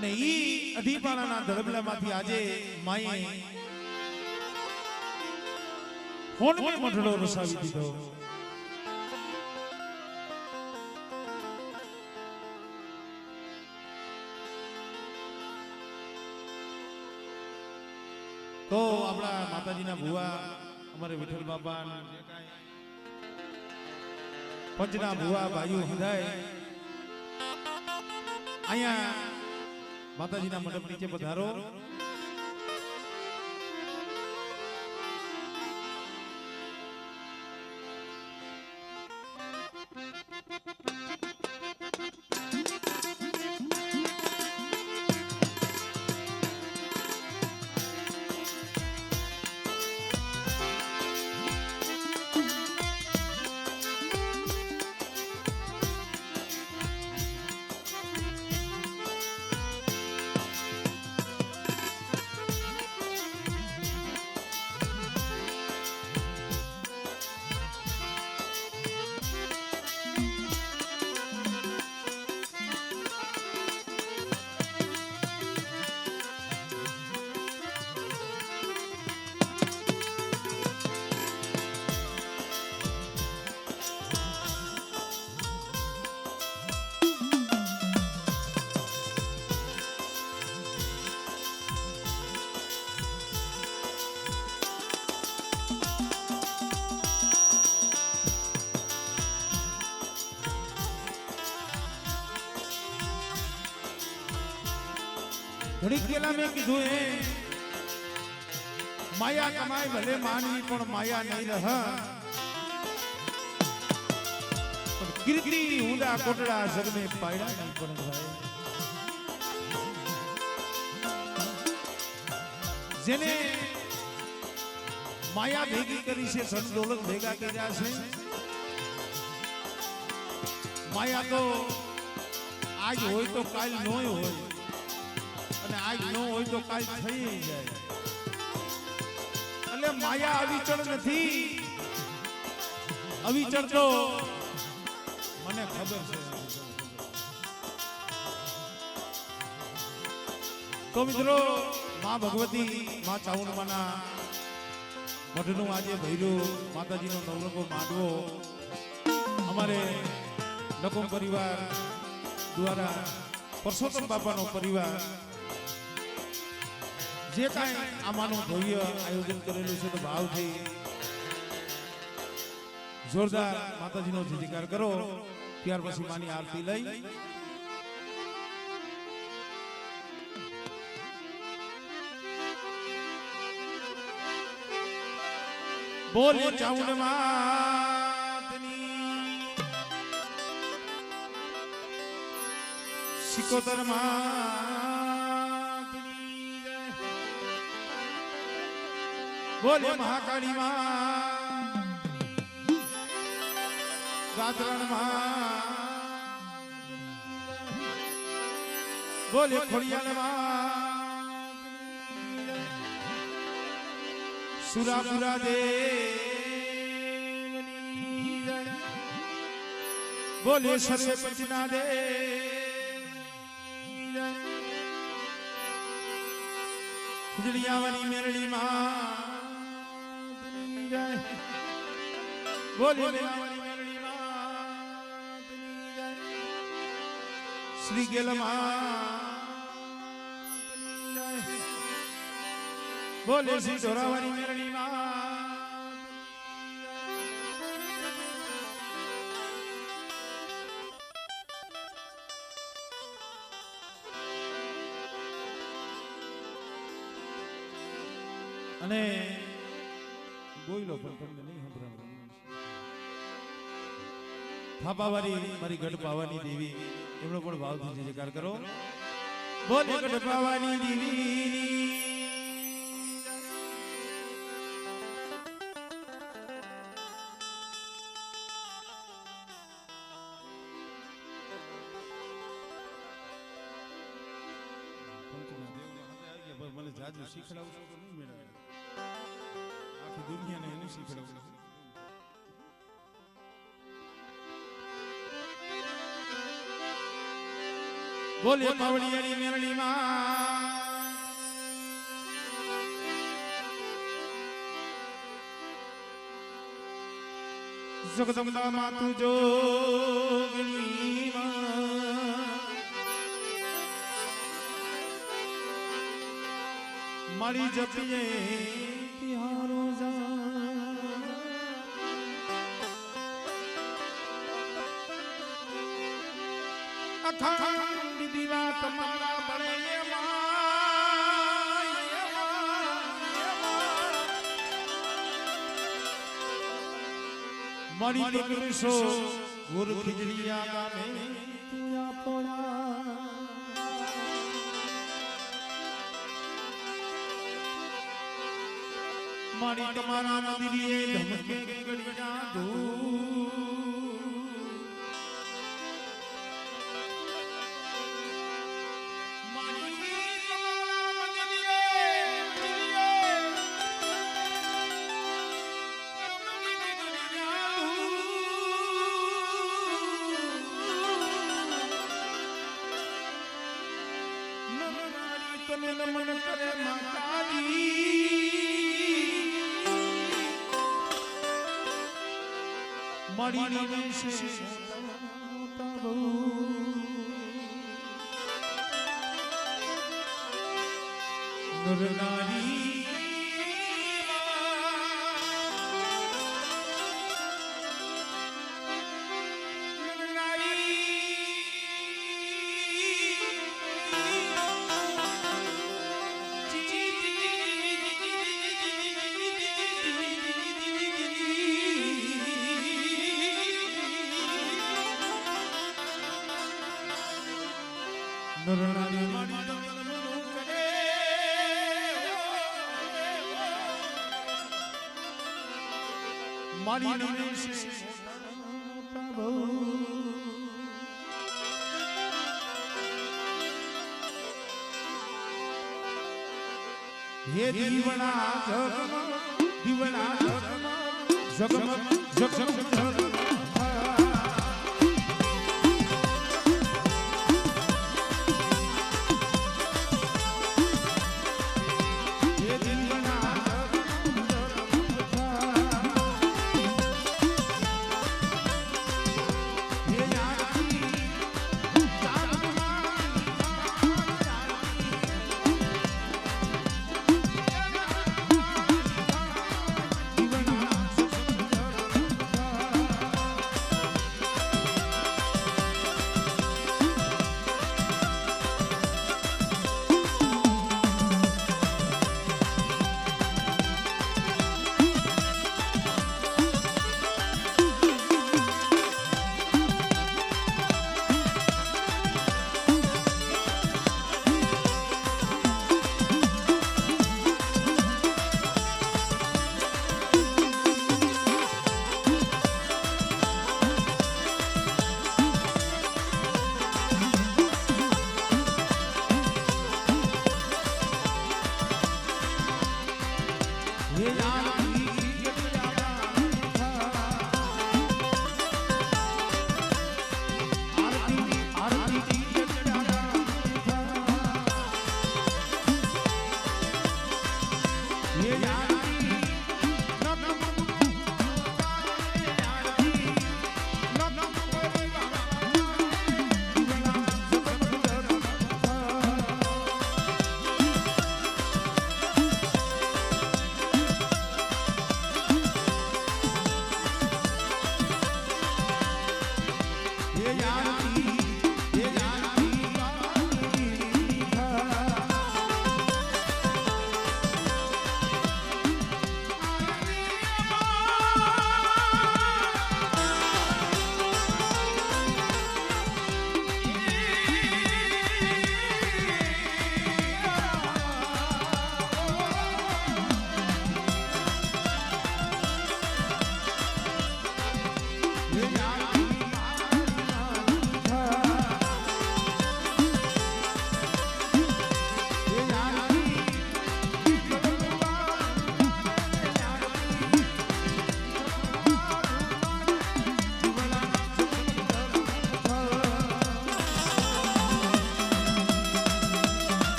અને ઈ અઢીપાણાના ધડબલામાંથી આજે માએ હોનમે મઢડો રસાવી દીધો. તો આપણા માતાજીના ભુવા અમારે વિઠ્ઠલ બાપા પંચના ભુવા ભાઈઓ હદાય અહીંયા માતાજીના મંડપ નીચે પધારો. ઘડીક પેલા મેં કીધું એ માયા કમાય ભલે માનવી પણ માયા નહીં રહ. પણ કીર્તિ ઊંડા કોટડા જગને પાડ્યા નહીં પણ ભાઈ. જેને માયા ભેગી કરી છે ધન દોલત ભેગા કર્યા છે. માયા તો આજ હોય તો કાલ ન હોય અને આજ ન હોય તો કાલ થઈ જાય. એટલે માયા અવિચળ નથી. અવિચળ તો મને ખબર છે. તો મિત્રો માં ભગવતી માં ચામુંડમાના મઢનું આજે ભૈરું માતાજીનો નવરંગો માંડવો અમારે નકુમ પરિવાર દ્વારા પરસોત્તમ બાપાનો પરિવાર જે કાંઈ આમાંનું ભવ્ય આયોજન કરેલું છે તો ભાવથી જોરદાર માતાજીનો જયકાર કરો. ત્યાર પછી માની આરતી લઈ બોલે ચામુંડમાતની સિકોતર માતની બોલે મહાકાળી માં ગાત્રણ માં બોલે ખોડિયાલ માં સુરાપુરા દેવની બોલે સર્વે પંચના દે ખુજડિયાવાની મેરડી માં બોલે મેરડી માં શ્રી ગેલમાં બોલે શ્રી ઢોરાવાની મેરડી માં અને બોયલો પણ તમને નહીં સંભળાવું. થાપાવાળી મારી ગઢ પાવાની દેવી એમનો પણ ભાવથી જયકાર કરો. બોલે ગઢ પાવાની દેવી મને જાજુ શીખડાવું તો નહીં મેળવે. આખી દુનિયાને એનું શીખડાવું. બોલે પાવડિયાની મેરડીમાં જગદંબા માતું જોગણી મારી જપીએ તિહારો અખંડ દીવા તમારા બળે મારી દીકરીશો ગુરુ ખીજડીયા ગામે તુયા પોળા મારી તમારા મંદિરે ધમકે ગગડિયા ધૂ નમન કરે માતાજી મારી નવી છે નરનારી નરનારી મારી દમન કરે મારી નવી છે હે દીવણા જગમગ દીવણા જગમગ જગમગ જગમગ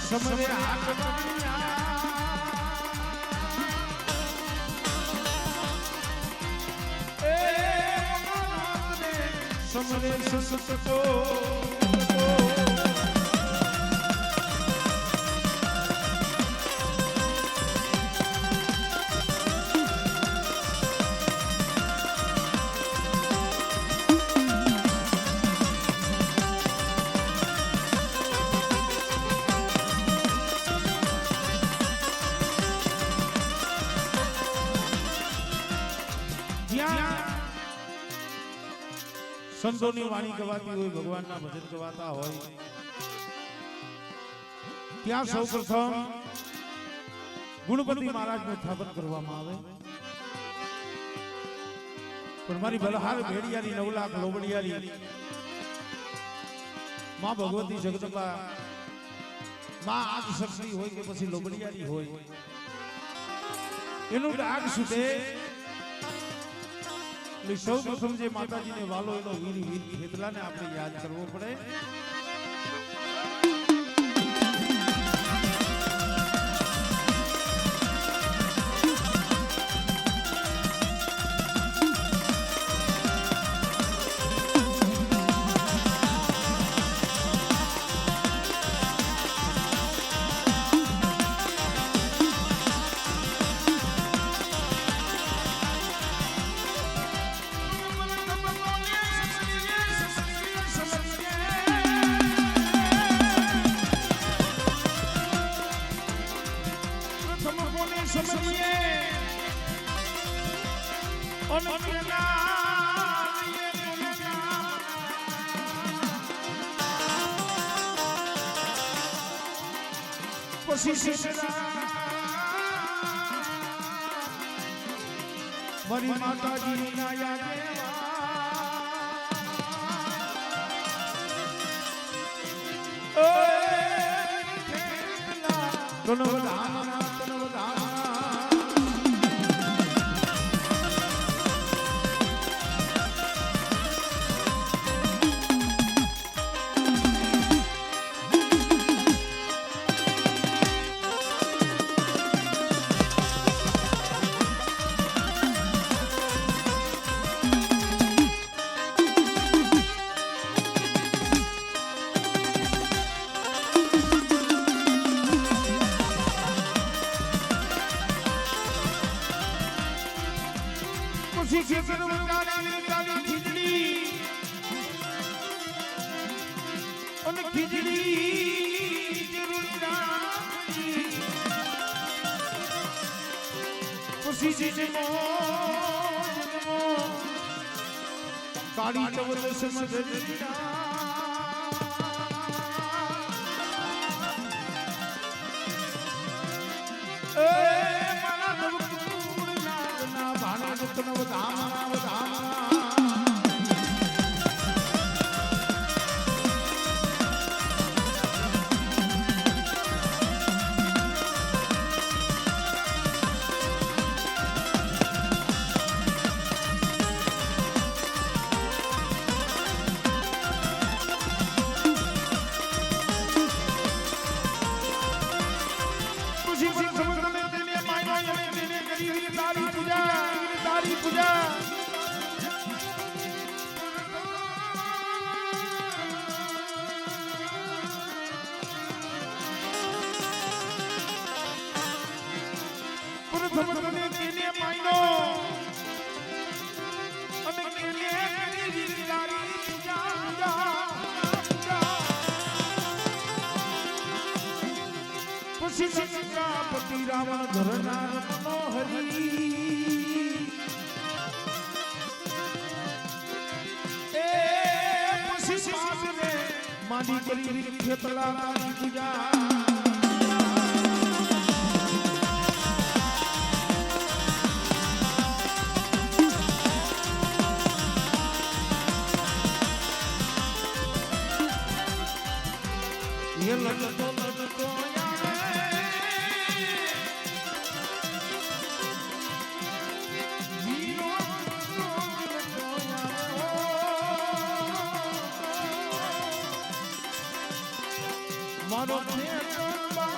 સમરે હાથ સમરે સસતો સંતોની વાણી ગવાતી હોય ભગવાનના ભજન ગવાતા હોય ત્યાં સૌ પ્રથમ ગુણપતિ મહારાજનું સ્થાપન કરવામાં આવે પણ મારી બલહાર ભેડિયાની 9 લાખ લોબડિયાની માં ભગવતી જગદંબા માં આદ શક્તિ હોય કે પછી લોબડિયાની હોય એનું ડાક સુધે સૌ પ્રથમ જે માતાજીને વાલો એનો વીર ખેતલાને આપણે યાદ કરવો પડે મારી માતાજી ના યાદે કાળી ચવરસ મધરીના એ મારા નવકુળ નાગના ભાણા નવ ધામના પતિ રાવણ ધરનાર મનોહરી એ પછી સાસરે માડી કરી ખેતલા કાળી પૂજા ये लड़को મારો ખેતર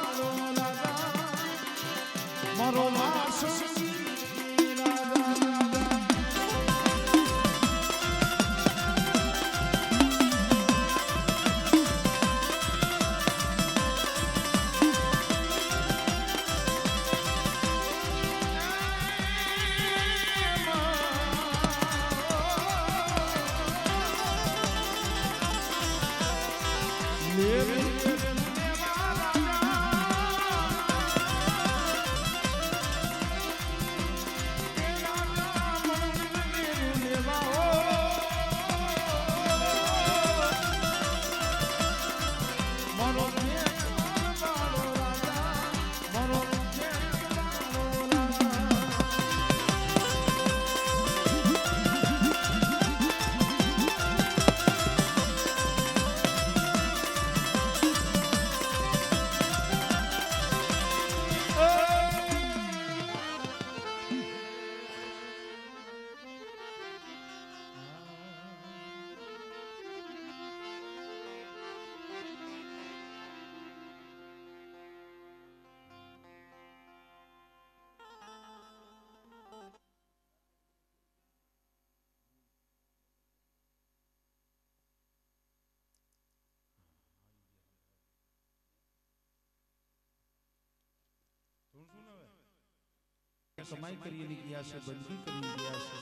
કમાઈ કરીને ગયા છે, બંધી કરીને ગયા છે.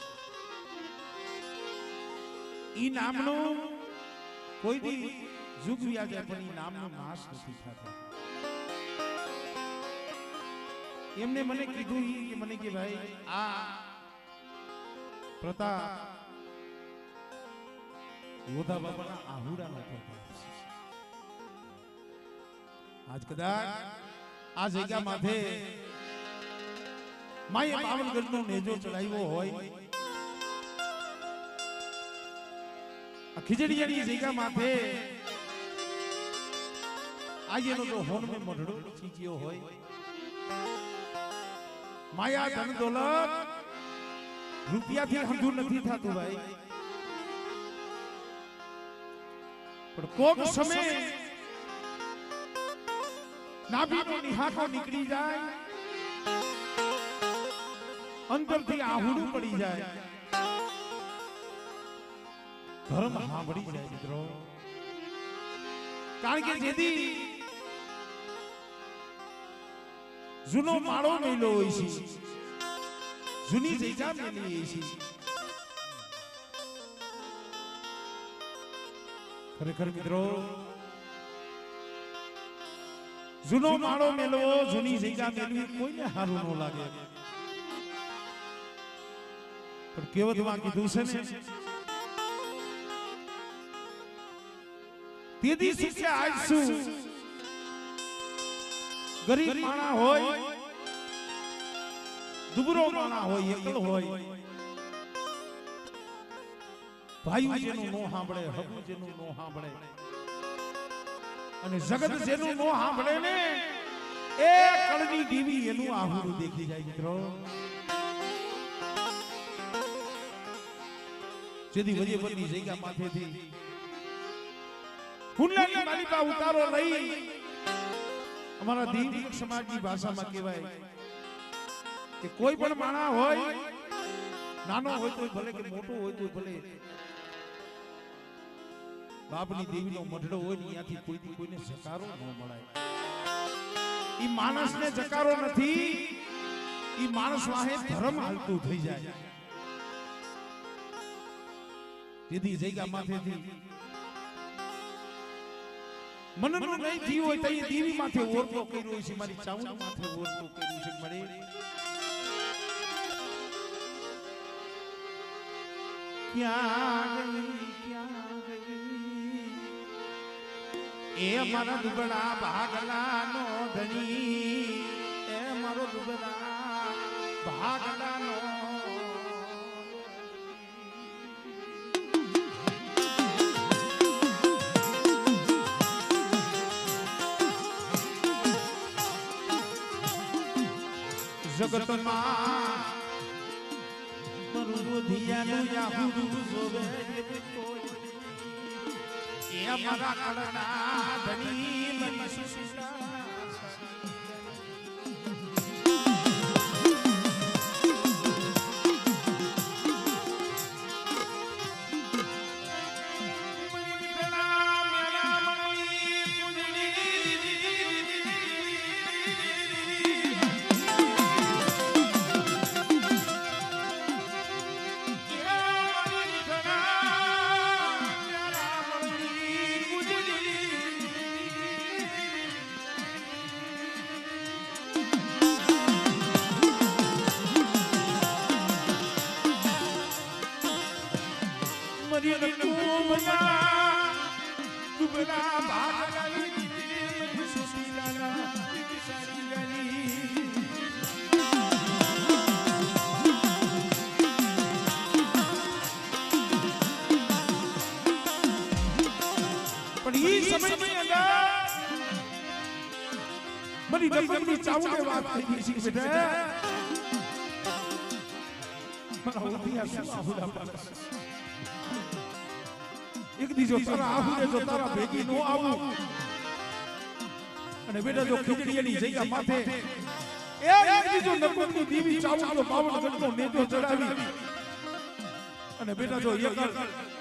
ઈ નામનો કોઈ દી યુગ વ્યા જાય પણ ઈ નામનો નાશ નથી થતો. એમને મને કીધું કે મને કે ભાઈ આ પ્રતાપ યોધા બાબાના આહુડાનો પ્રતાપ છે. આજ કદાચ આ જગ્યા માથે માએ પાવનગઢનો નેજો ચડાવ્યો હોય, આ ખીજડીયાની જગ્યા માથે આજેનો તો હોનમે મઢડો ચીજ્યો હોય, માયા ધન દોલત રૂપિયાથી હંધું નથી થતું ભાઈ. પણ કોક સમય નાભીનો નિહાકો નીકળી જાય, અંતરથી આહુડું પડી જાય, ધર્મ સાંભળી જાય મિત્રો. કારણ કે જેથી જૂનો માળો મેલો હોય છે, જૂની જગ્યા મેલી હોય છે. ખરેખર મિત્રો જૂનો માળો મેલવો, જૂની જગ્યા મેલવી કોઈને સારું ન લાગે. પણ કેવતમાં કીધું છે ને, તેદી શીખ્યા આઈશું. ગરીબ માણા હોય, દુબરો માણા હોય, એકલ હોય, ભાઈઓ જેનું નો સાંભળે, હબુ જેનું નો સાંભળે, અને જગત જેનું નો સાંભળે ને એ કળની દીવી એનું આહુડું દેખી જાય મિત્રો. જેથી વજેપરની જગ્યા માથેથી હુંડલાની માલિકા ઉતારો લઈ, અમારા દીવ સમાજની ભાષામાં કહેવાય કે કોઈ પણ માણા હોય, નાનો હોય તો ભલે કે મોટો હોય તો ભલે, બાપની દેવીનો મઢડો હોય ને ત્યાંથી કોઈથી કોઈને જકારો ન મળાય. ઈ માણસને જકારો નથી, ઈ માણસ વાહે ધર્મ હાલતું થઈ જાય. જેથી જગ્યા માથેથી મનનું નહીં થયું હોય તો એ દેવી માથે ઓરતો કર્યો છે, મારી ચાઉંડ માથે ઓરતો કર્યું છે. મળે ક્યાં ગઈ એ મારા દુબળા ભાગલાનો ધણી, એ મારો દુબળા ભાગલાનો જગતમાં મારું ધ્યાન યાહુડું જોવે કોઈ, એ અમારા કળના ધણી મારી સુસુલા. બદલા ભાગ લાવી સુશીલાના સારી ગલી પણ ઈ સમયની અંદર મારી નફરની ચાવને વાત થઈ ગઈ છે બેટા મારા ઓતિયા શું આહુડા પાડસ એક દીજો તારા આહુડે જો તારા ભેગી નો આવું અને બેટા જો ખીચડીની જગ્યા માથે એક દીજો નફરની દીવી ચાવનો પાવન ગણનો નેજો ચડાવી અને બેટા જો એક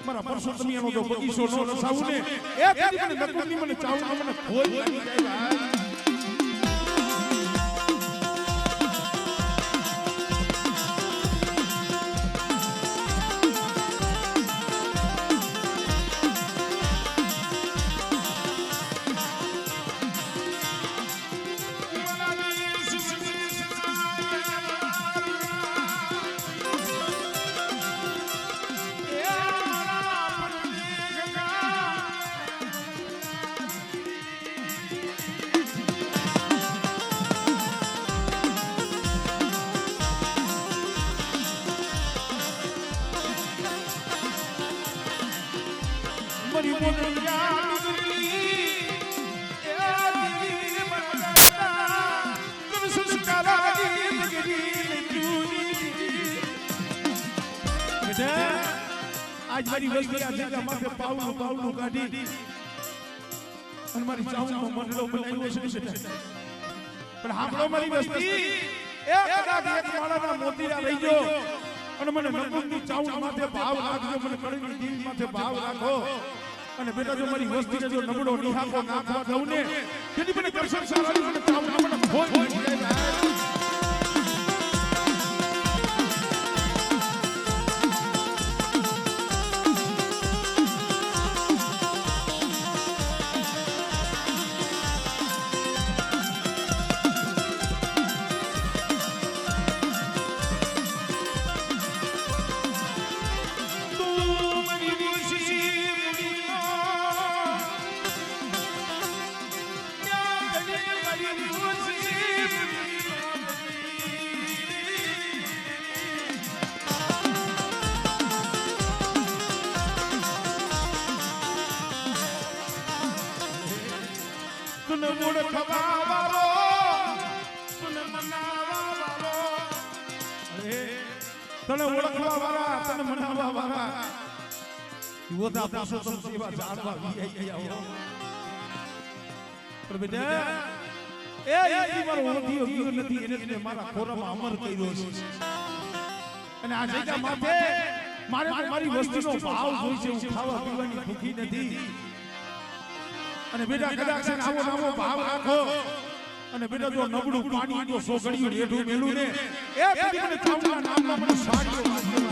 મારા પરસોત્તમીનો જો બગીચો નો રસાવું ને એક દીને નફરની મને ચાવનો મને ખોઈ લાગી જાય આજ મારી વસ્તી આ જગ્યા માથે પાવલું કાઢી અને મારી ચાવનો મંડળો બનાવ્યો છે પણ હાંભળો મારી વસ્તી એક કદાચ એક માળાના મોતીરા રહી ગયો અને મને નકુંની ચાવન માથે ભાવ રાખજો મને કળીની દીવી માથે ભાવ રાખો અને બેટા જો મારી વસ્તીને જો નબળો નિહાકો નાખવા દઉં ને જેની મને દર્શન સારાની મને ચાવન મને ભોજ પડી જાય તને ઓળખવા વાળા તને મનાવવા વાળા યોધા પુરુષોત્તમ સેવા જાણવા વીઆઈ ગયા પણ બેટા એ ઈ મારો ઓળખ્યો ગયો નથી એને મારા ખોરામાં અમર કર્યો છે અને આ જગ્યા માથે મારે મારી વસ્તુનો ભાવ જોઈ છે હું ખાવા પીવાની ભૂખી નથી અને બેટા કદાચ આવો નામો ભાવ રાખો અને બેટા જો નબળું પાણી તો સોગડિયું રેઢું મેલું ને એ કદી મને ચાવના નામમાં મને સાડીઓ વાગ્યો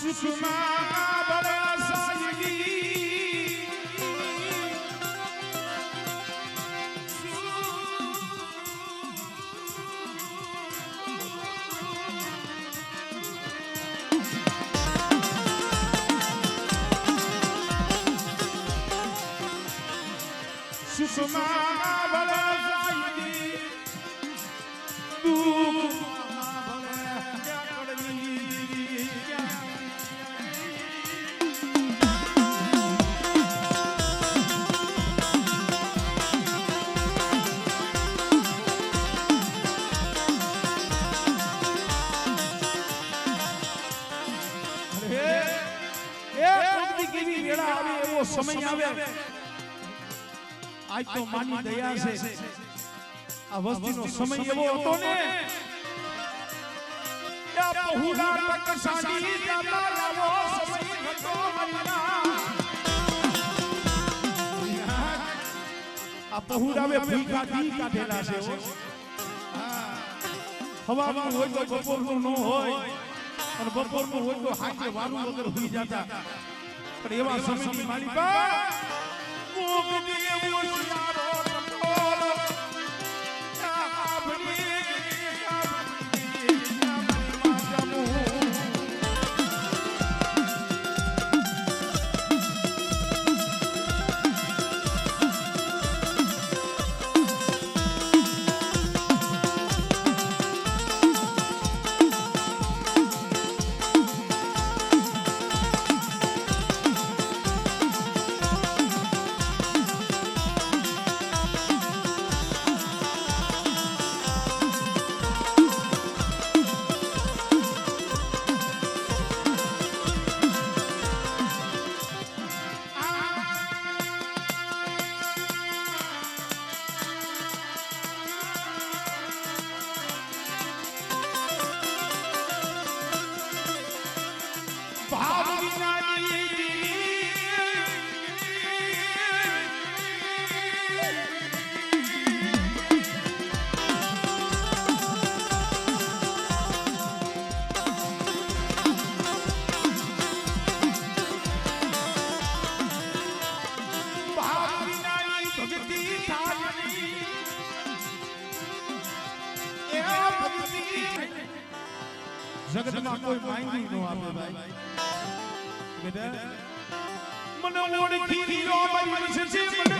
સુષમા બળા સાયલી સુષમા બળા સાયલી સમય આવે આજ તો માની દયા છે આ વસ્તીનો સમય એવો હતો ને કે પહુડા તક સાડી જાતા લાવો સમય તો આ પહુરાવે ભીખા દી કાઢેલા છે હવામાં હોય તો બપોરનું ન હોય અને બપોરનું હોય તો હાજે વાલું વગર હોઈ જતા પણ એવા સમયની માલિકા કોકની એવો શિયારો ટકોરો જગતમાં કોઈ માંગી ન આપે ભાઈ બેટા મને ઓળખી લીયો મારી વિશે મને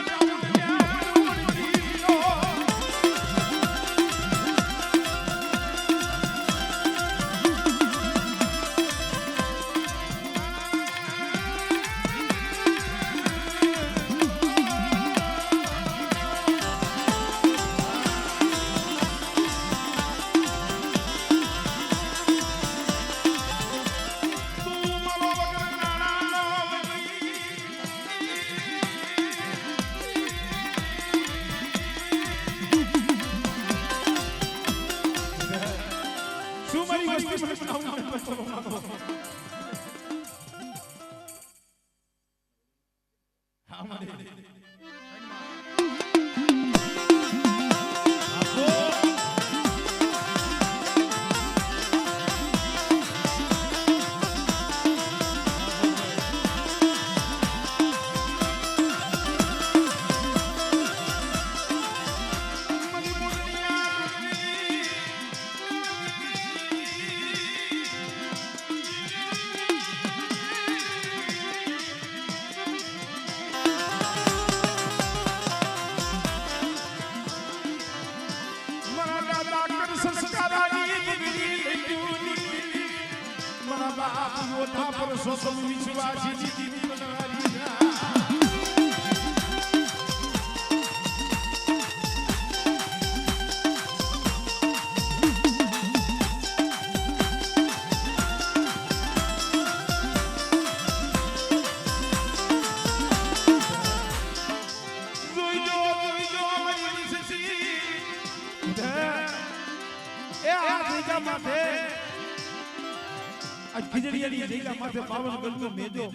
ખીજડીયાની જઈલા માથે પાવન ગલનો મેજો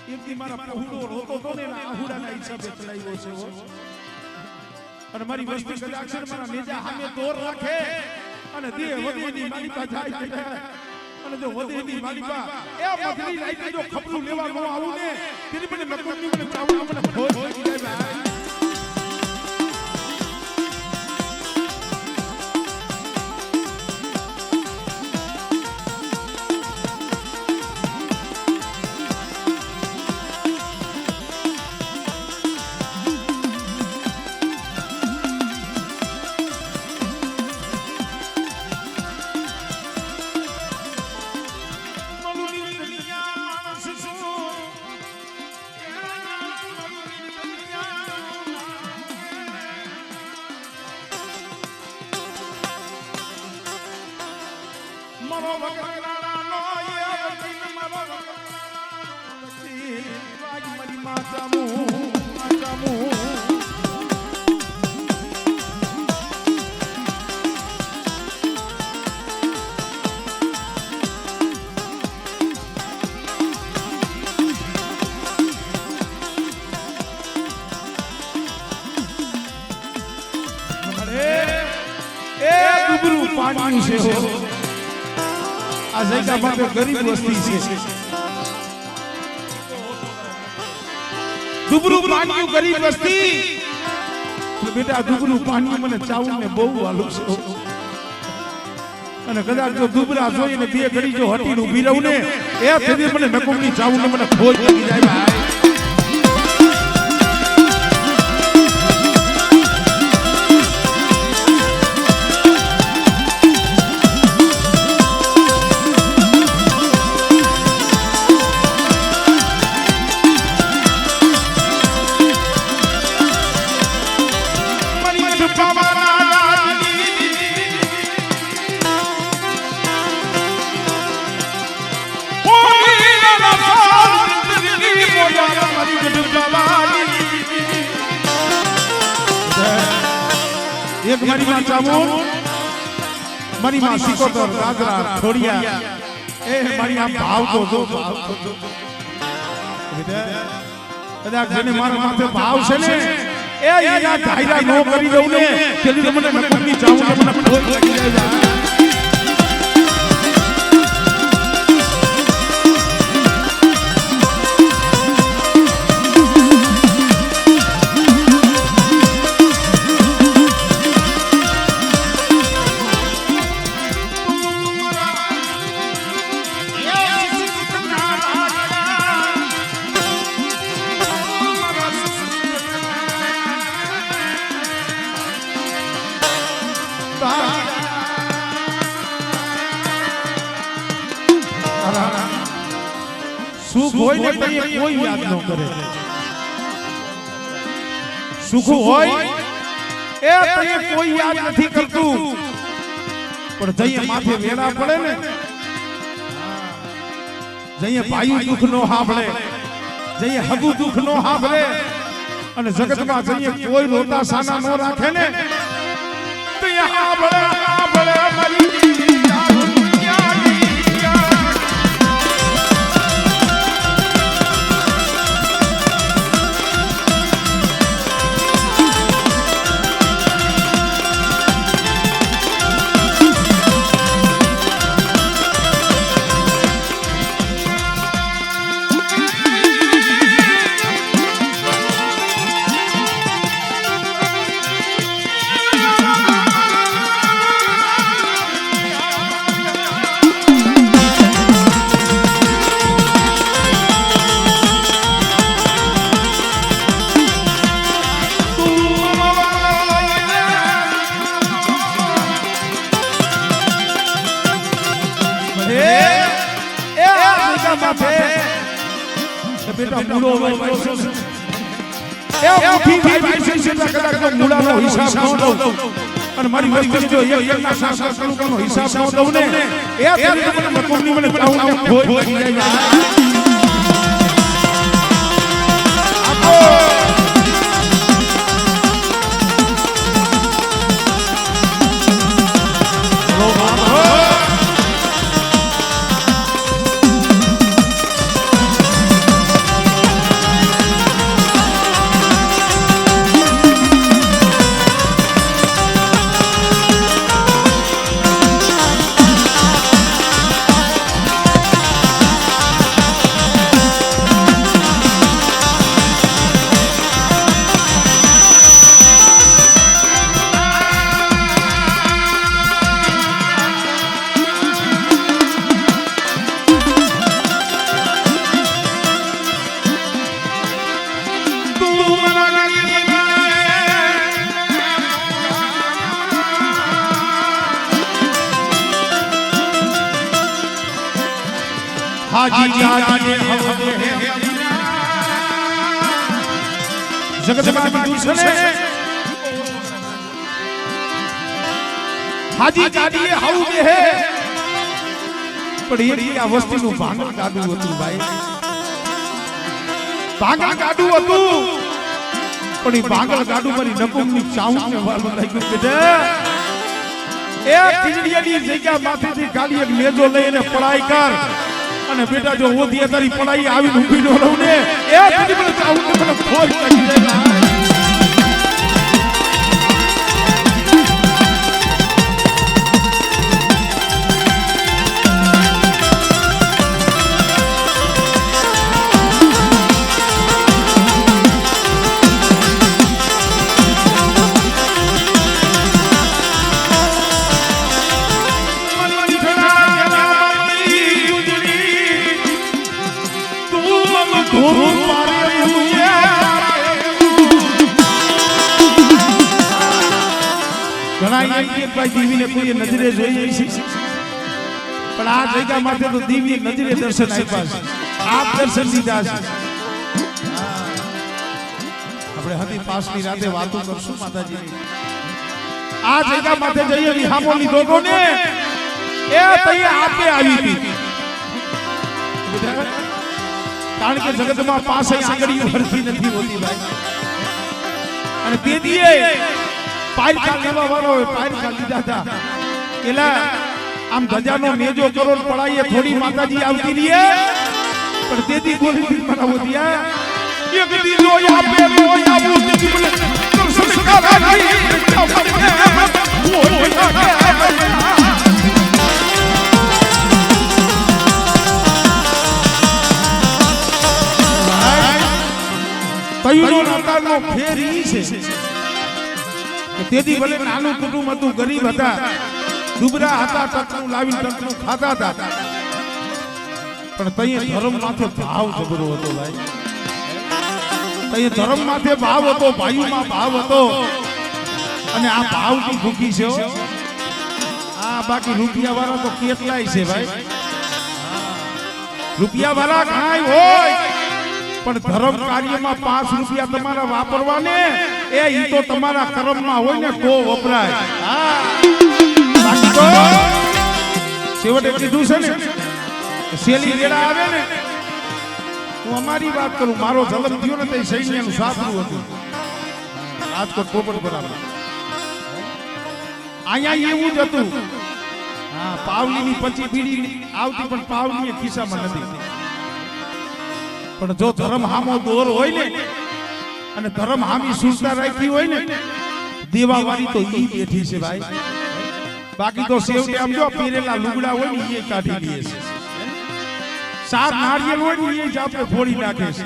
એમથી મારા પહોળો રોતો તો ને આહુડાના હિસાબે ચડાવ્યો છે અને મારી વસ્તી કદાક્ષર મારા મેજા સામે દોર રાખે અને દેહ વધેની માલિકા જાય અને જો વધેની માલિકા એ મધલી લાઈટ જો ખપલું લેવા ન આવું ને તેની મને નકુની મને ચાવડા મને હોય જાય પાણી છે આ જગ્યા માટે ગરીબ વસ્તી છે દુબરું પાણી ગરીબ વસ્તી બેટા દુબરું પાણી મને ચાવું ને બહુ વાલું છે અને કદાચ જો દુબરા જોઈને બે ઘડી જો હટીને ઊભી રહું ને એ થઈને મને નકુમની ચાવું ને મને ખોજ લાગી જાય ભાઈ એક મારી માં ચામુન મારી માં સિકોતર રાગરા થોડિયા એ મારી આ ભાવ તો જો ભાવ તો કદાચ જેને મારા માથે ભાવ છે ને એ એના ધાયરા નો કરી દઉં ને તેથી મને નકમની ચામુન મને ખોટ લાગી જાય સુખ હોય ને તો કોઈ યાદ ન કરે સુખ હોય એ તો કોઈ યાદ નથી કરતું પણ જઈએ માથે વેડા પડે ને જઈએ ભાઈ દુઃખ નો સાંભળે જઈએ હગુ દુઃખ નો સાંભળે અને જગતમાં જઈએ કોઈ રોતા સાના નો રાખે ને તો સાંભળે મારી બેટા મૂળો એ ઉઠી ભાઈ છે કદાચ મૂળાનો હિસાબ ન દઉં અને મારી વસ્તુ જો એકના શાસન કરું હિસાબ ન દઉં ને એ મને મકમની મને ચાવું ખોઈ પડી જાય હાજી ગાડીએ હાઉ દે હે પણ એક આ વસ્તીનું ભાંગા ગાડું હતું ભાઈ ભાંગા ગાડું હતું પણ એ ભાંગળ ગાડું મારી નકુમની ચાઉં ને વાળું લાગ્યું બેટા એ તીડિયાની જગ્યા માથેથી ગાડી એક લેજો લઈને પડાઈ કર અને બેટા જો ઓધી તારી પડાઈ આવીને ઊભી ન રહું ને એ તીડી મને ચાઉં ને મને ખોજ લાગી જાય ઘણા એમ કે ભાઈ દીવીને કોઈ નજરે જોઈ છે, પણ આ જગ્યા માટે તો દીવી નજરે દર્શન આપ્યા છે, આપ દર્શન દીધા છે. આપણે હતી પાસની રાતે વાતો કરશું માતાજી. આ જગ્યા માટે જઈએ વિહામો લીધો તો ને એ તઈ આપે આવી હતી, કારણ કે જગતમાં પાસે આંગળીઓ હરખી નથી હોતી ભાઈ. અને તે દીએ પાયરખા લેવા વાળો હોય પાયરખા લીધા હતા. એલા આમ ધજાનો મેજો કરો પડાઈએ થોડી માતાજી આવતી રીએ, પણ તે દી ગોળી બનાવો દિયા એક દી લોયા પે લોયા બુદ્ધિ બોલે દર્શન કરાઈ તયુનો નાતાનો ફેરી છે. તેથી ભલે નાનું કુટુંબ હતું, ગરીબ હતા, દુબરા હતા, ટકનું લાવીને ટકનું ખાતા હતા, પણ તઈએ ધર્મ માથે ભાવ જબરો હતો ભાઈ. તઈએ ધર્મ માથે ભાવ હતો, ભાઈઓમાં ભાવ હતો, અને આ ભાવની ભૂખી છે. આ બાકી રૂપિયા વાળા તો કેટલાય છે ભાઈ, રૂપિયા વાળા ઘણાય હોય, પણ ધર્મ કાર્યમાં 5 રૂપિયા તમારા વાપરવાને એ ઈ તો તમારા કર્મમાં હોય ને તો વપરાય. બાકી તો છેવટે કીધું છે ને શેલી રેડા આવે ને, હું અમારી વાત કરું, મારો જન્મ થયો ને તે સૈન્યનું સાપરું હતું રાજકોટ પોપટ બરાબર. અહીંયા એવું જ હતું. હા, પાવલીની 25 બીડી આવતી, પણ પાવલી ખિસ્સામાં નથી. પણ જો ધર્મ હામો દોર હોય ને અને ધર્મ હામી સુરતા રાખી હોય ને, દેવાવાળી તો ઈ બેઠી છે ભાઈ. બાકી તો સેવટે આમ જો પીરેલા લુગડા હોય ને એ કાઢી લે છે, 4 નારિયેલ હોય ને એ જ આપણે ફોડી નાખે છે.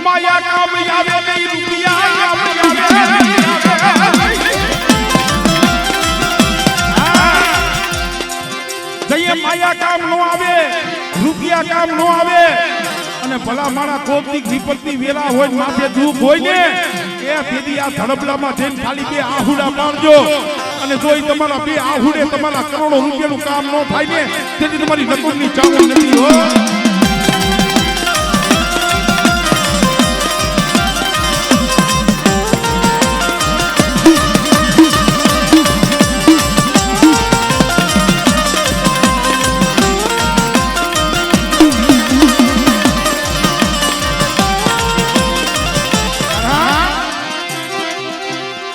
માયા કામ આવે નહીં રૂપિયા કામ આવે, જઈએ માયા કામ નો આવે, રૂપિયા કામ નો આવે, અને ભલા મારા કોકની વિપત્તિ વેલા હોય, માથે દુઃખ હોય ને એ દીદી આ ધડબલામાં જઈને ખાલી 2 આહુડા પાડજો, અને જોઈ તમારા 2 આહુડે તમારા કરોડો રૂપિયાનું કામ ન થાય ને તેથી તમારી નકુરની ચાવડ નથી હો.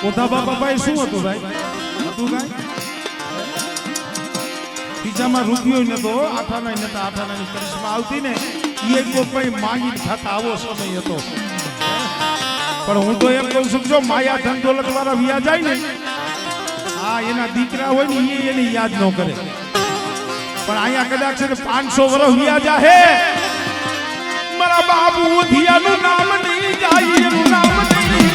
ઓધા બાપા ભાઈ શું હતું ભાઈ? હતું કાંઈ ખીચામાં રૂપિયો નતો, આઠાના નતા, આઠાનાની કરિશ્મા આવતી ને એ કોઈ માંગી થતા આવો સમય હતો. પણ હું તો એમ કહું છું, જો માયા ધન દોલત વાળા વ્યા જાય ને, હા એના દીકરા હોય ને એ એને યાદ ન કરે, પણ અહીંયા કદાચ છે 500 વર્ષ વ્યા જાહે, મારા બાપુ ઉધિયાનું નામ નહીં જાય, એનું નામ નહીં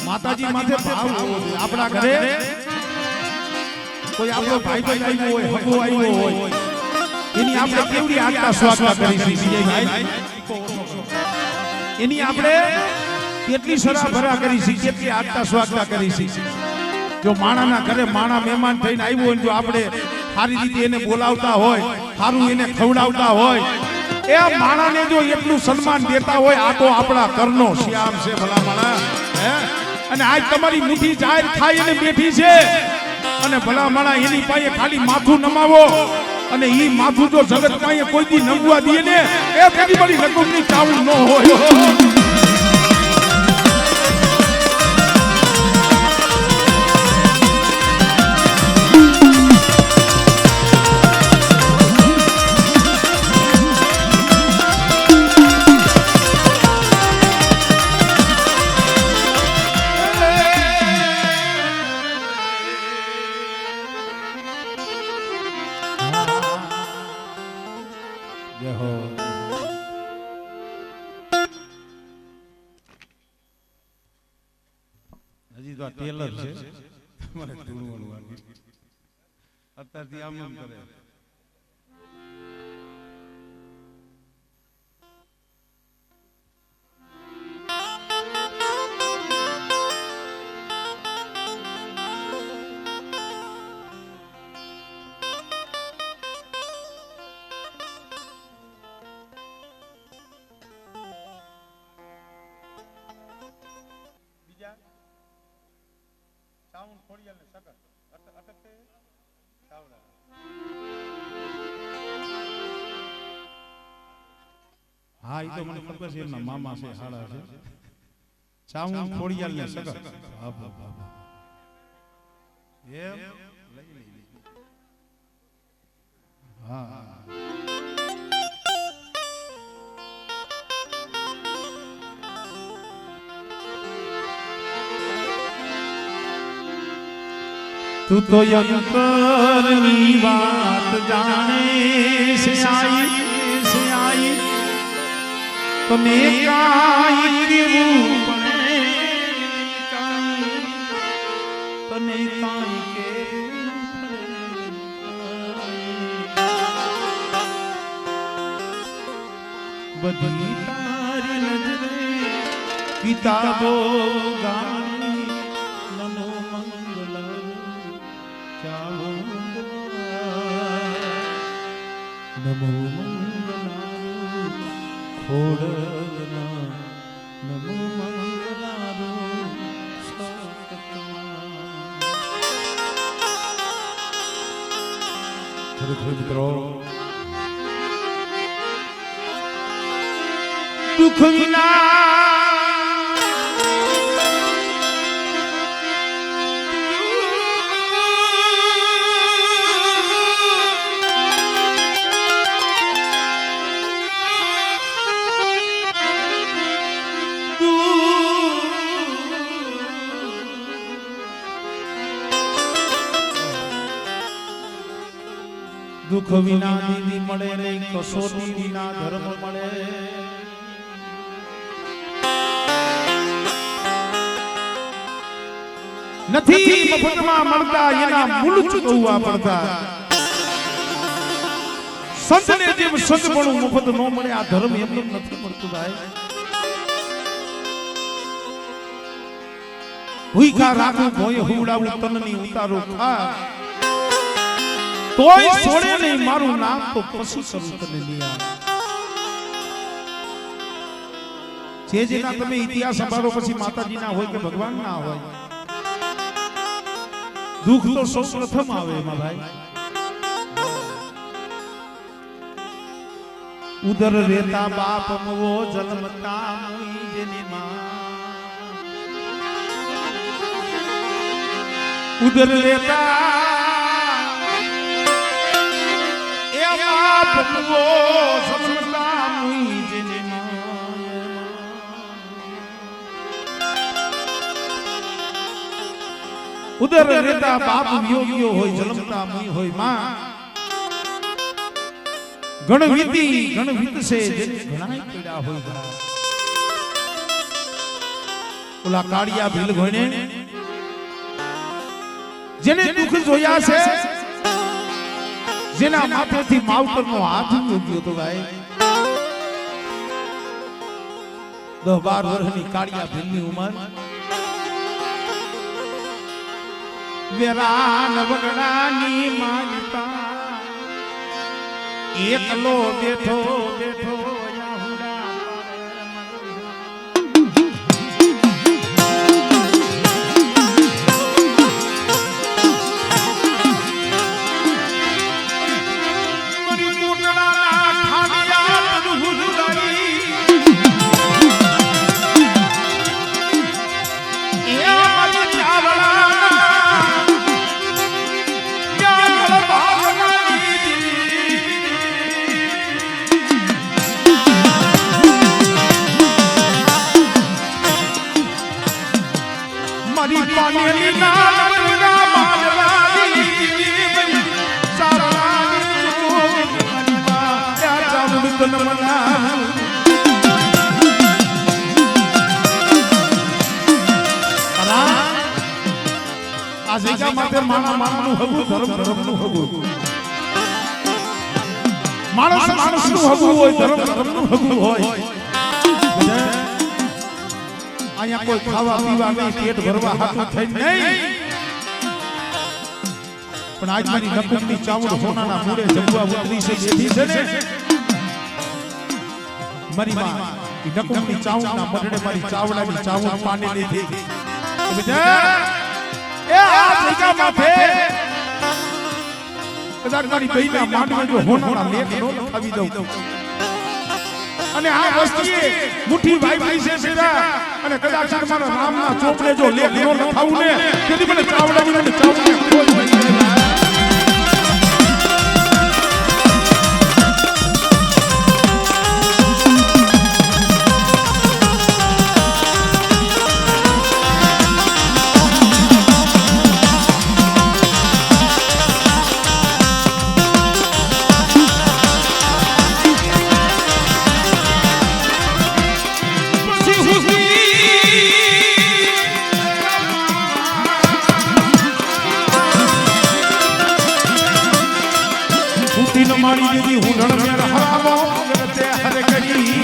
માતાજી માથે ભાવ હોવો જોઈએ. આપણા ઘરે કોઈ આપણો ભાઈ ભાઈ આવ્યો હોય, હગો આવ્યો હોય, એની આપણે કેવડી આગતા સ્વાગત કરી છે ભાઈ, એની આપણે કેટલી સરા ભરા કરી છે, કેટલી આગતા સ્વાગત કરી છે. જો માણાના ઘરે માણા મહેમાન થઈને આવ્યો હોય, જો આપણે સારી રીતે એને બોલાવતા હોય, સારું એને ખવડાવતા હોય, એ માણાને જો એટલું સન્માન દેતા હોય, આ તો આપણા ઘરનો શ્યામ છે ભલા માણા. અને આજ તમારી મુઠ્ઠી જાહેર થાય એને બેઠી છે, અને ભલા માણા એની પાસે ખાલી માથું નમાવો, અને ઈ માથું જો જગત પાસે કોઈ દી નમવા દે ને એ તેની બધી રકમની ચાવડ ન હોય. જય હો. હજી તો આ ટેલર છે તમારે ધૂણવાનું વાગી અત્યારથી આમ આમ કરે. સાઉન્ડ ખોડિયાલ ને સકર અટકતે સાવડા. હા ઈ તો મને ખબર છે એમના મામા છે હાડા છે સાઉન્ડ ખોડિયાલ ને સકર. હા બાબા એમ લઈ લઈ. હા તું તો અંતરની વાત જાણે છે આઈ તમે કાઈ કેવું પડે તને કાઈ કેવું બધી તારી નજરે કિતાબો ગાણી નમો મંગલ નમો મંગલારું ખોડના નમો મંગલારું ખરેખર મિત્રો દુઃખ વિના દુઃખ વિના દીદી મળે નહીં કસોટી વિના ધર્મ મળે. નથી મફતમાં મળતા એના મૂળ ચૂકવવા પડતા. સંતને જેમ સંતપણું મફત ન મળે આ ધર્મ એમને નથી મળતું ભાઈ. ભૂખા રાખું ભોય હુવડાવું તનની ઉતારો ખા તોય છોડે નહીં મારું નામ તો પછી કરું તને નિયા. જે જેના તમે ઇતિહાસ સંભાળો પછી માતાજીના હોય કે ભગવાનના હોય દુઃખ તો સૌ પ્રથમ આવે એમાં ભાઈ. ઉદર રેતા બાપ મવો જન્મતા મુઈ જેની માં ઉદર રેતા એ બાપ મવો જન્મતા મુઈ જેની માં ઉદર રેતા બાપ વિયોગ્યો હોય જન્મતા મુઈ હોય માં ગણવિત છે જેને ઘણા પીડા હોય. ઓલા કાળિયા ભીલ ગણે જેને દુઃખ જોયા છે જેના માથેથી માવતરનો હાથ ઉગ્યો તો ભાઈ 10-12 વર્ષની કાળિયા ભીલની ઉંમર વેરાન વગડાની માનતા એકલો બેઠો બેઠો લગ્ન મનાવ્યું આ જગ્યા માટે માણસનું હગું ધર્મનું હગું માણસનું હગું હોય ધર્મનું હગું હોય અહીંયા કોઈ ખાવા પીવા નહીં પેટ ભરવા હાથું થઈ નહીં પણ આજ મારી નકુમની ચાવડ સોનાના મૂળે જમવા ઉતરી છે બેઠી છે ને મારી માં ઈ નકુમની ચાવડના મરડે મારી ચાવડાની ચાવડ પાણી લીધી બેટા એ આ જગ્યા માથે કદાચ મારી બહેના માંડવે જો હોનાના લેખ નો લખાવી દઉં અને આ વસ્તીએ મુઠ્ઠી ભાઈ છે બેટા અને કદાચ મારા રામના ચોપડે જો લેખ નો લખાવું ને તેથી મને ચાવડાની મને ચાવડને કોઈ મારી દીદી હું રણમેર હરાવો જગતે હરે કરી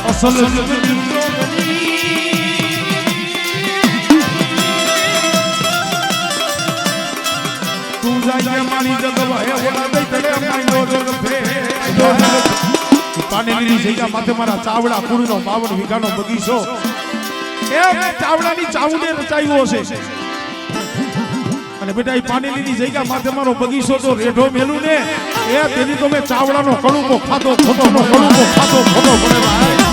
અસલ જગની મારી જગવાય ઓલા દઈ તને મારો જગ ફે પાણીની જગ્યા માથે મારા ચાવડા કુળનો 52 વીઘાનો બગીચો એ ચાવડાની ચાવડે રચાયો છે અને બેટા ઈ પાણીની જગ્યા માથે મારો બગીચો તો રેઢો મેલું ને એ તેની તો મે ચાવડાનો કણુકો ખાધો ખોટો પડે ભાઈ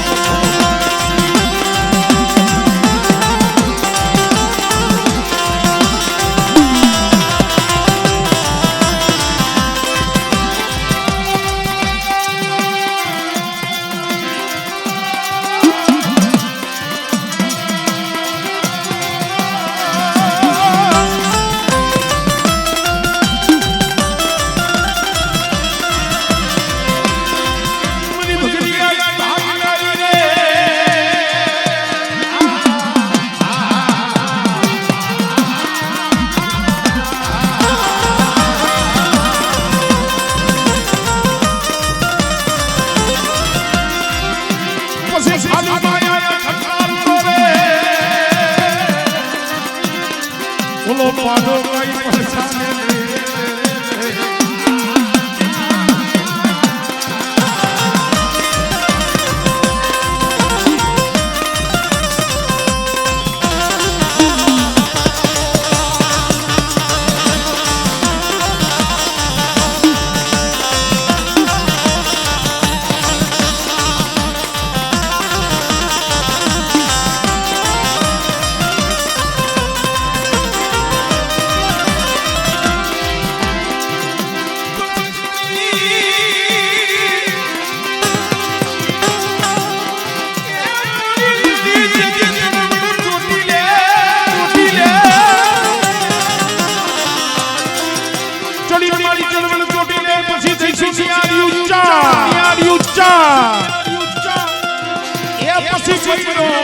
બોલો પાડો કઈ પરસાને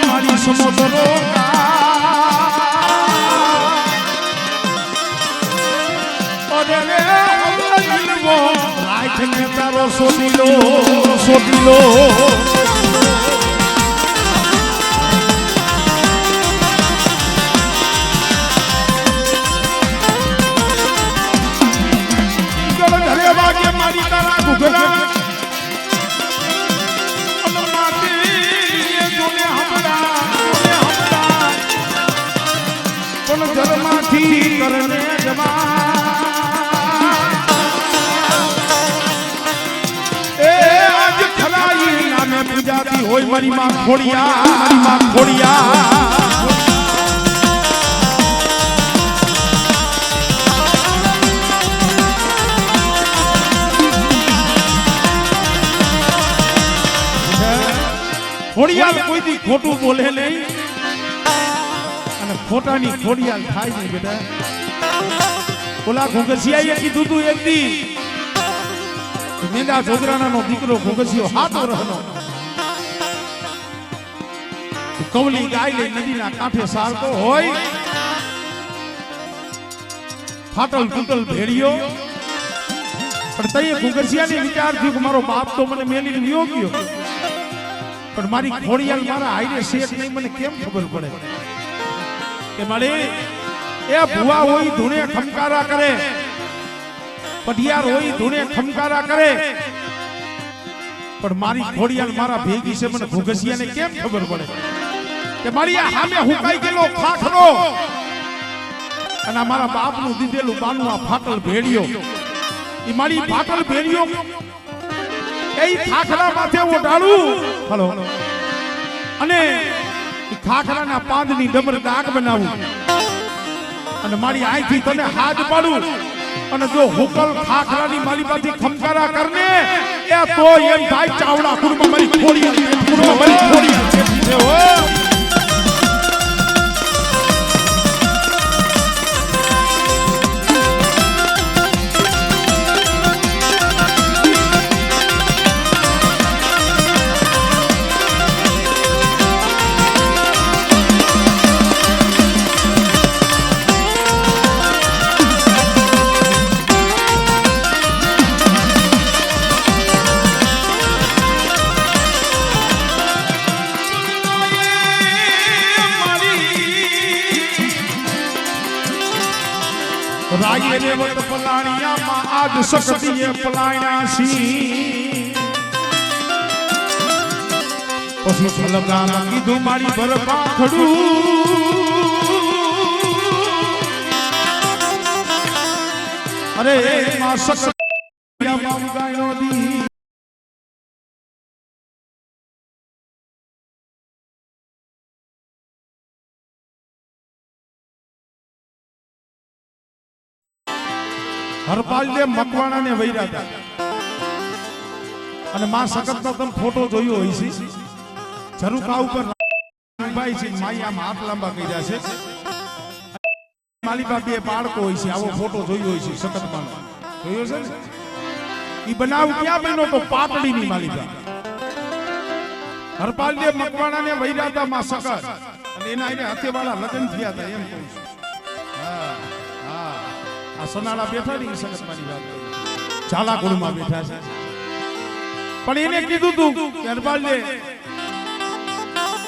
મારી સમોદરો તારો સોટીલો ઘરે વાગે મારી તારા ઘૂઘરા ઘરમાંથી કરને એ આજ ખલાઈ નામે પૂજાતી હોય મારી માં ખોડિયા ખોડિયાલ કોઈ દી ખોટું બોલે નહીં અને ખોટાની ખોડિયાલ થાય નહીં બેટા. ઓલા ઘોઘસિયાએ કીધું તું એક દી મેંદા જોગરાણાનો દીકરો ઘોઘસિયો 7 વર્ષનો કવલી ગાય લઈ નદીના કાંઠે સારતો હોય, ફાટલ તૂટલ ભેડિયો, પણ તઈએ ઘોઘસિયાને વિચાર થયો કે મારો બાપ તો મને મેલીને વિયો ગયો, પણ મારી ખોડિયાલ મારા હાઈરે શેઠ નહીં, મને કેમ ખબર પડે કે મારી એ ભુવા હોય ધૂણે ખમકારા કરે, પઢિયાર હોય ધૂણે ખમકારા કરે, પણ મારી ખોડિયાલ મારા ભેગી છે, મને ઘોઘસિયાને કેમ ખબર પડે કે મારી આ સામે હુકાઈ ગયેલો ખાખરો અને મારા બાપનું દીધેલું બાનું આ ફાટલ ભેડિયો, એ મારી ફાટલ ભેડિયો એ ખાખરા માથે ઓઢાડું હલો અને ખાખરાના પાંદની ડમર દાગ બનાવું અને મારી આંખથી તને હાથ પાડું અને જો હુકલ ખાખરાની મારી પાસે ખમકારા કરને એ તો એમ થાય ચાવડા કુરમાં મારી ખોડિયાલ કુરમાં મારી ખોડિયાલ છે હો. રાયે રે વત પલાણિયામાં આજ શકતીએ પલાણ્યા છી, પછી ફલગામાં કીધું મારી ભર પાખડું અરે માં શકતીયામાં ગાયનો દી હરપાલ જે મકવાણા ને વૈરા હતા અને માં સખત નો તમે ફોટો જોયો હોય છે, ઝરૂકા ઉપર ઉભાઈ છે, માયામાં હાથ લાંબા કર્યા છે, માલિકા બે બાળકો હોય છે, આવો ફોટો જોયો હોય છે સખત માં જોયો છે ને. ઈ બનાવ ક્યાં બન્યો તો પાટડી ની માલિકા. હરપાલ જે મકવાણા ને વૈરા હતા માં સખત અને એના એને હથેવાળા લગ્ન થયા હતા એમ કહું છું. આ સનાળા બેઠા ની સગત મારી વાત ઝાલાકુડમાં બેઠા છે, પણ એને કીધું તું કે હરપાલને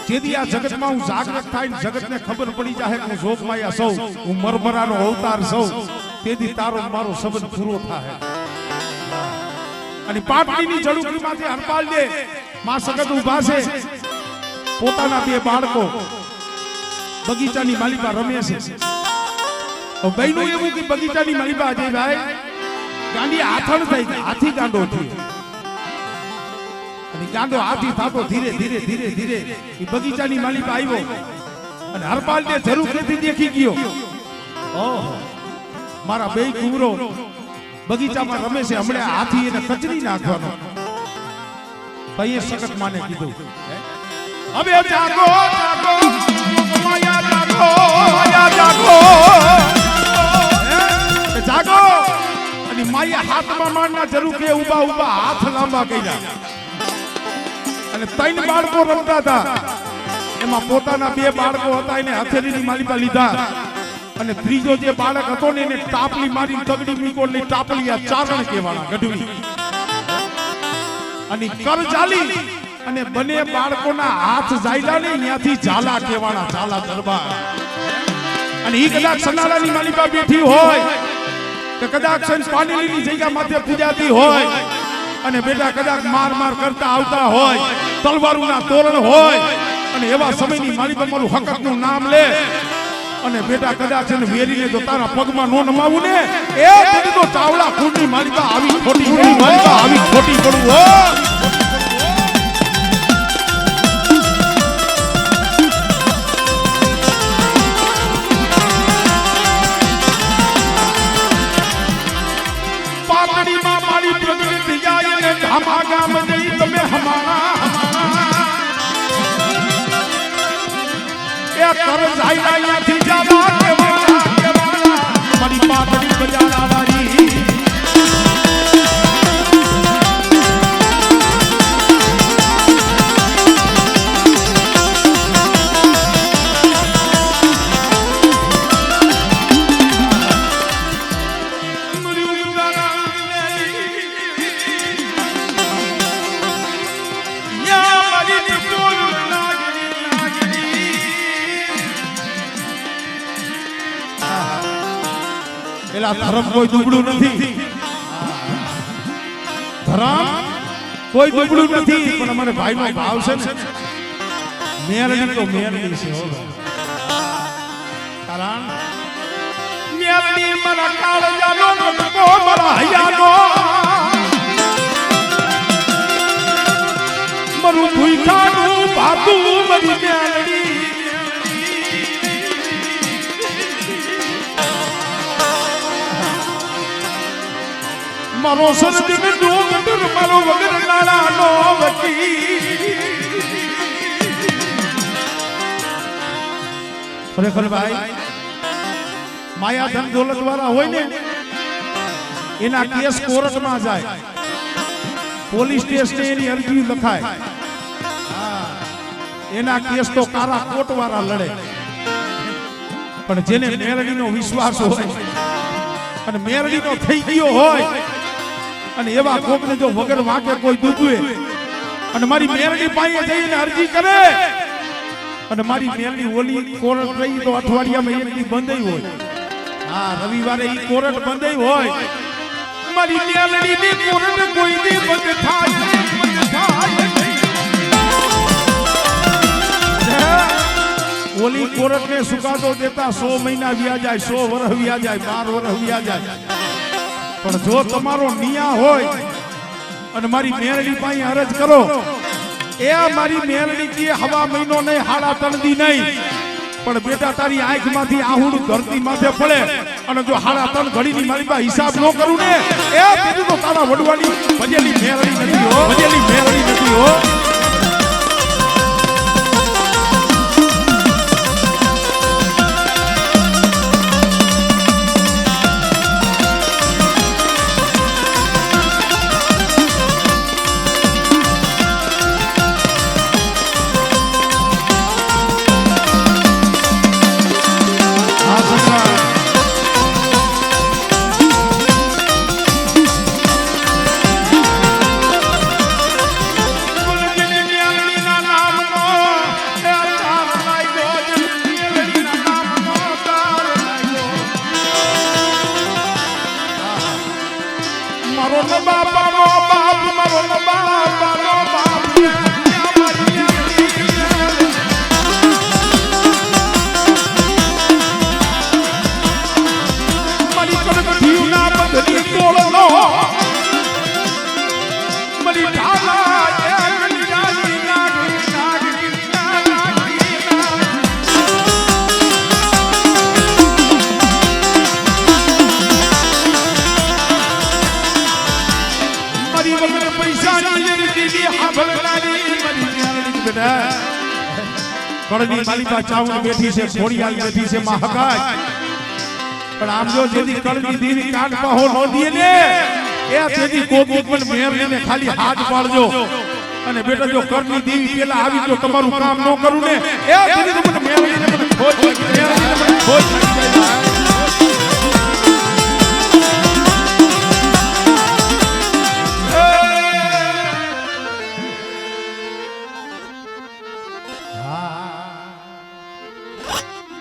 જેદી આ જગતમાં હું જાગૃત થાય, જગતને ખબર પડી જાય કે હું જોગમાયા સૌ, હું મરમરાનો અવતાર સૌ, તેથી તારો મારો સંબંધ પૂરો થાય. અને પાટડીની જડુકડીમાંથી હરપાલને માં સગત ઊભા છે, પોતાના બે બાળકો બગીચાની માલિકા રમે છે. બહેનું એવું કે બગીચાની માલિકા અજય ભાઈ ગાંડી આથણ થઈ ગઈ, હાથી ગાંડો થયો અને ગાંડો હાથી થાતો ધીરે ધીરે ધીરે ધીરે એ બગીચાની માલિકા આવ્યો અને હરપાલને જરૂર નથી દેખી ગયો. ઓહો મારા બે કુંવરો બગીચામાં રમે છે, હમણાં હાથી એને કચરી નાખવાનો. ભાઈએ સખત માને કીધું હવે જાગો જાગો માયા જાગો માયા જાગો જાગો. અને માયા હાથમાં માંડના જરૂર કે ઉભા ઉભા હાથ લાંબા કર્યા અને 3 બાળકો રમતા હતા, એમાં પોતાના 2 બાળકો હતા એને હથેળીની માલિકા લીધા અને ત્રીજો જે બાળક હતો ને એને ટાપલી મારી તગડી મીકોની ટાપલી આ ચારણ કહેવાના ગઢવી અને કર ચાલી અને બને બાળકોના હાથ જાયલા ને ત્યાંથી ઝાલા કહેવાના ઝાલા દરબાર. અને ઈ કદાચ સનાળાની માલિકા બેઠી હોય કે કદાચ પાણીની જગ્યા માથે પૂજાતી હોય અને બેટા કદાચ માર માર કરતા આવતા હોય, તલવારોના તોરણ હોય અને એવા સમયની માલિકા મારું હકકનું નામ લે અને બેટા કદાચ એને વેરીને જો તારા પગમાં નો નમાવું ને એ તેની તો ચાવડા કુળની માલિકા આવી ખોટી માલિકા આવી ખોટી પડવું હો. પાટડીમાં મારી પ્રગતિ જાય ને ધામા ગામ જઈ તમે હમારા કર જાય અહીંયાથી જાવા કેવાળા મારી પાટડી બજારા વાળી એલા ધર્મ કોઈ દુબળું નથી ધર્મ કોઈ દુબળું નથી પણ અમારે ભાઈનો ભાવ છે ને મેરડી તો મેરડી છે હો કારણ મેરડી મારા કાળજાનો નટકો મારા હૈયાનો મારું ભૂખાનું ભાતું મારી મેરડી મારો સરદીને ડોગર મારો વગર નાળાનો વકી ખરેખર ભાઈ માયા ધન દોલત વાળા હોય ને એના કેસ કોર્ટમાં જાય પોલીસ સ્ટેશને એની અરજી લખાય એના કેસ તો કારા કોર્ટ વાળા લડે પણ જેને મેરડીનો વિશ્વાસ હોય અને મેરડીનો થઈ ગયો હોય અને એવા કોકને જો વગર વાંકે કોઈ દૂધવે અને મારી મેરડી પાસે જઈને અરજી કરે અને મારી મેરડી ઓલી કોર્ટ રહી તો અઠવાડિયામાં એકની બંધ હોય હા રવિવારે ઈ કોર્ટ બંધ હોય મારી મેરડીની કોર્ટ કોઈ દી બંધ થાય ઓલી કોર્ટ ને સુકાતો દેતા 100 મહિના વ્યા જાય 100 વર્ષ વ્યા જાય 12 વર્ષ વ્યા જાય પણ જો તમારો નિયા હોય અને મારી મેરડી પાસે અરજ કરો એ મારી મેરડી કે હવા મહિનો નહીં હાડા તણદી નહીં પણ બેટા તારી આંખમાંથી આહુડું ધરતી માથે પડે અને જો હાડા તણ ઘડીની મારી પાસે હિસાબ ન કરું ને એ બીજું તો તારા વડવાની ભજેલી મેરડી નથી હો ભજેલી મેરડી નથી હો કળની માલિકા ચાવણ બેઠી છે ઘોડિયાલ બેઠી છે મહાકાય પણ આમ જો જેદી કળની દેવી કાન પાહો નો દીએ ને એ તેદી કોક પણ મેરડીને ખાલી હાથ પાડજો અને બેટા જો કળની દેવી પેલા આવી તો તમારું કામ ન કરું ને એ તેદી તો મને મેરડીને મને ખોજ લાગી જાય